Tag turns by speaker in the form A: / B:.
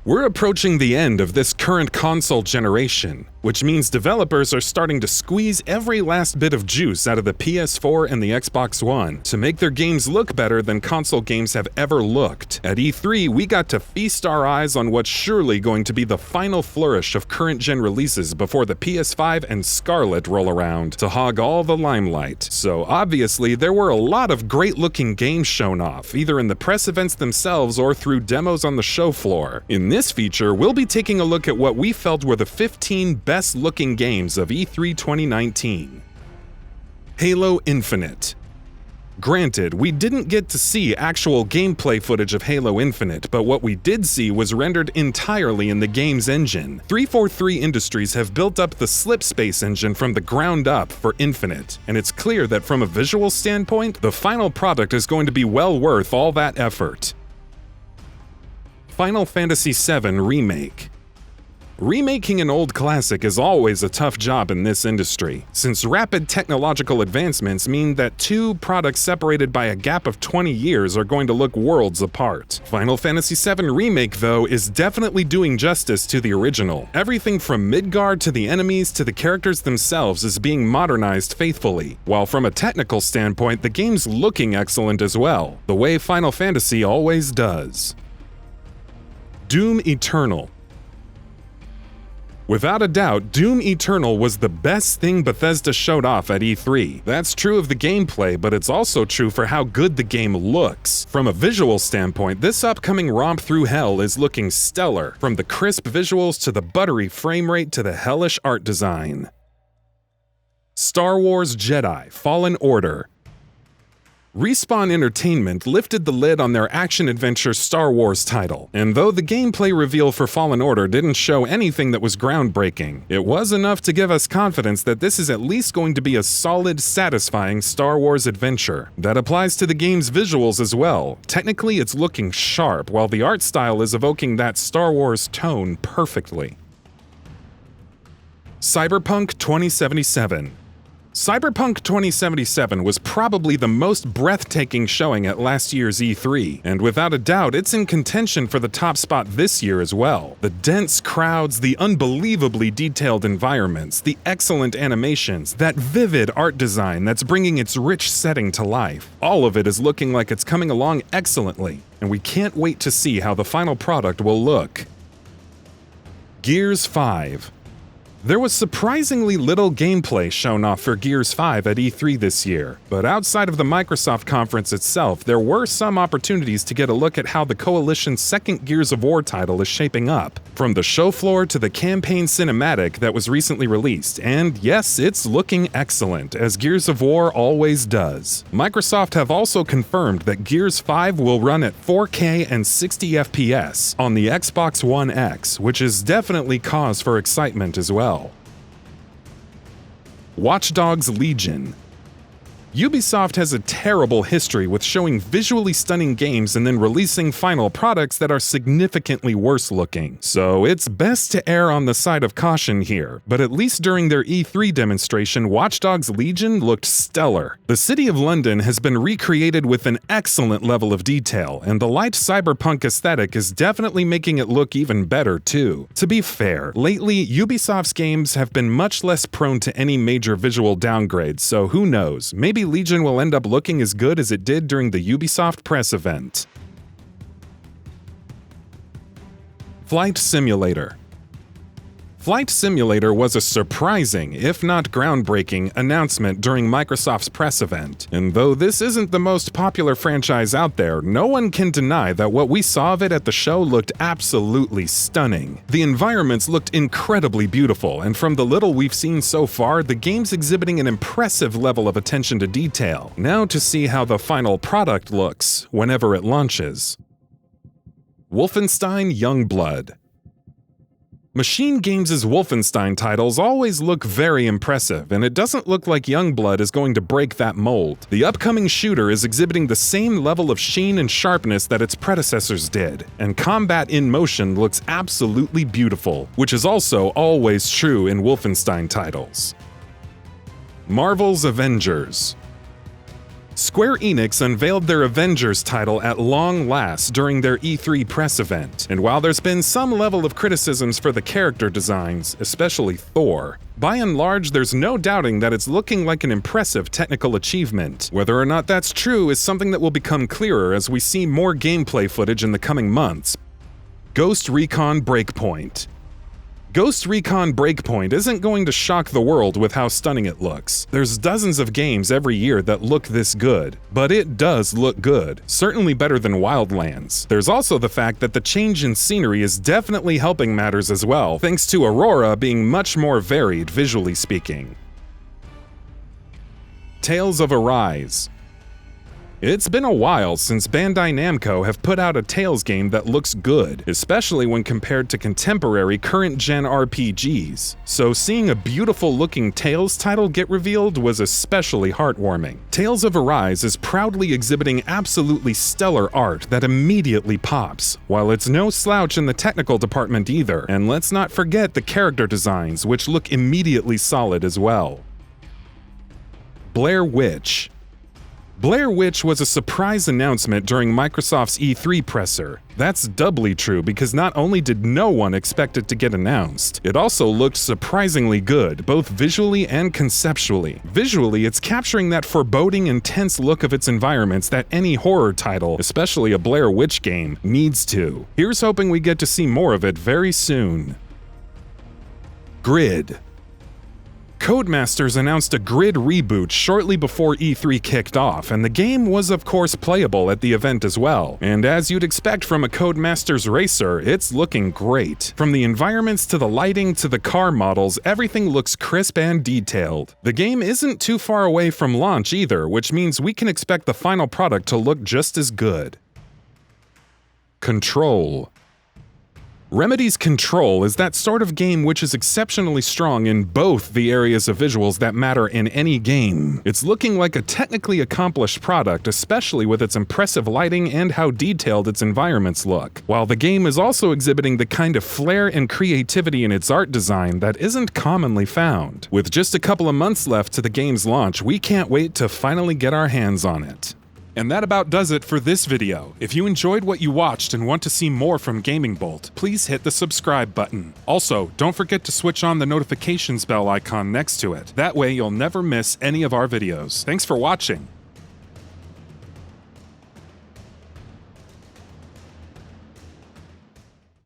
A: We're approaching the end of this current console generation, which means developers are starting to squeeze every last bit of juice out of the PS4 and the Xbox One to make their games look better than console games have ever looked. At E3, we got to feast our eyes on what's surely going to be the final flourish of current-gen releases before the PS5 and Scarlett roll around to hog all the limelight. So obviously, there were a lot of great-looking games shown off, either in the press events themselves or through demos on the show floor. In this feature, we'll be taking a look at what we felt were the 15 best-looking games of E3 2019. Halo Infinite. Granted, we didn't get to see actual gameplay footage of Halo Infinite, but what we did see was rendered entirely in the game's engine. 343 Industries have built up the Slipspace engine from the ground up for Infinite, and it's clear that from a visual standpoint, the final product is going to be well worth all that effort. Final Fantasy VII Remake. Remaking an old classic is always a tough job in this industry, since rapid technological advancements mean that two products separated by a gap of 20 years are going to look worlds apart. Final Fantasy VII Remake, though, is definitely doing justice to the original. Everything from Midgard to the enemies to the characters themselves is being modernized faithfully, while from a technical standpoint, the game's looking excellent as well, the way Final Fantasy always does. Doom Eternal. Without a doubt, Doom Eternal was the best thing Bethesda showed off at E3. That's true of the gameplay, but it's also true for how good the game looks. From a visual standpoint, this upcoming romp through hell is looking stellar, from the crisp visuals to the buttery frame rate to the hellish art design. Star Wars Jedi: Fallen Order. Respawn Entertainment lifted the lid on their action-adventure Star Wars title, and though the gameplay reveal for Fallen Order didn't show anything that was groundbreaking, it was enough to give us confidence that this is at least going to be a solid, satisfying Star Wars adventure. That applies to the game's visuals as well. Technically, it's looking sharp, while the art style is evoking that Star Wars tone perfectly. CYBERPUNK 2077. CYBERPUNK 2077 was probably the most breathtaking showing at last year's E3, and without a doubt, it's in contention for the top spot this year as well. The dense crowds, the unbelievably detailed environments, the excellent animations, that vivid art design that's bringing its rich setting to life. All of it is looking like it's coming along excellently, and we can't wait to see how the final product will look. Gears 5. There was surprisingly little gameplay shown off for Gears 5 at E3 this year, but outside of the Microsoft conference itself, there were some opportunities to get a look at how the Coalition's second Gears of War title is shaping up, from the show floor to the campaign cinematic that was recently released, and yes, it's looking excellent, as Gears of War always does. Microsoft have also confirmed that Gears 5 will run at 4K and 60 FPS on the Xbox One X, which is definitely cause for excitement as well. Watch Dogs Legion. Ubisoft has a terrible history with showing visually stunning games and then releasing final products that are significantly worse looking. So it's best to err on the side of caution here, but at least during their E3 demonstration, Watch Dogs Legion looked stellar. The city of London has been recreated with an excellent level of detail, and the light cyberpunk aesthetic is definitely making it look even better too. To be fair, lately Ubisoft's games have been much less prone to any major visual downgrades, so who knows, maybe Legion will end up looking as good as it did during the Ubisoft press event. Flight Simulator. Flight Simulator was a surprising, if not groundbreaking, announcement during Microsoft's press event. And though this isn't the most popular franchise out there, no one can deny that what we saw of it at the show looked absolutely stunning. The environments looked incredibly beautiful, and from the little we've seen so far, the game's exhibiting an impressive level of attention to detail. Now to see how the final product looks whenever it launches. WOLFENSTEIN YOUNGBLOOD. Machine Games' Wolfenstein titles always look very impressive, and it doesn't look like Youngblood is going to break that mold. The upcoming shooter is exhibiting the same level of sheen and sharpness that its predecessors did, and combat in motion looks absolutely beautiful, which is also always true in Wolfenstein titles. Marvel's Avengers. Square Enix unveiled their Avengers title at long last during their E3 press event, and while there's been some level of criticisms for the character designs, especially Thor, by and large there's no doubting that it's looking like an impressive technical achievement. Whether or not that's true is something that will become clearer as we see more gameplay footage in the coming months. Ghost Recon Breakpoint. Ghost Recon Breakpoint isn't going to shock the world with how stunning it looks. There's dozens of games every year that look this good, but it does look good, certainly better than Wildlands. There's also the fact that the change in scenery is definitely helping matters as well, thanks to Aurora being much more varied visually speaking. Tales of Arise. It's been a while since Bandai Namco have put out a Tales game that looks good, especially when compared to contemporary current-gen RPGs, so seeing a beautiful-looking Tales title get revealed was especially heartwarming. Tales of Arise is proudly exhibiting absolutely stellar art that immediately pops, while it's no slouch in the technical department either, and let's not forget the character designs, which look immediately solid as well. Blair Witch. Blair Witch was a surprise announcement during Microsoft's E3 presser. That's doubly true because not only did no one expect it to get announced, it also looked surprisingly good, both visually and conceptually. Visually, it's capturing that foreboding, intense look of its environments that any horror title, especially a Blair Witch game, needs to. Here's hoping we get to see more of it very soon. Grid. Codemasters announced a Grid reboot shortly before E3 kicked off, and the game was of course playable at the event as well. And as you'd expect from a Codemasters racer, it's looking great. From the environments to the lighting to the car models, everything looks crisp and detailed. The game isn't too far away from launch either, which means we can expect the final product to look just as good. Control. Remedy's Control is that sort of game which is exceptionally strong in both the areas of visuals that matter in any game. It's looking like a technically accomplished product, especially with its impressive lighting and how detailed its environments look, while the game is also exhibiting the kind of flair and creativity in its art design that isn't commonly found. With just a couple of months left to the game's launch, we can't wait to finally get our hands on it. And that about does it for this video. If you enjoyed what you watched and want to see more from GamingBolt, please hit the subscribe button. Also, don't forget to switch on the notifications bell icon next to it. That way you'll never miss any of our videos. Thanks for watching.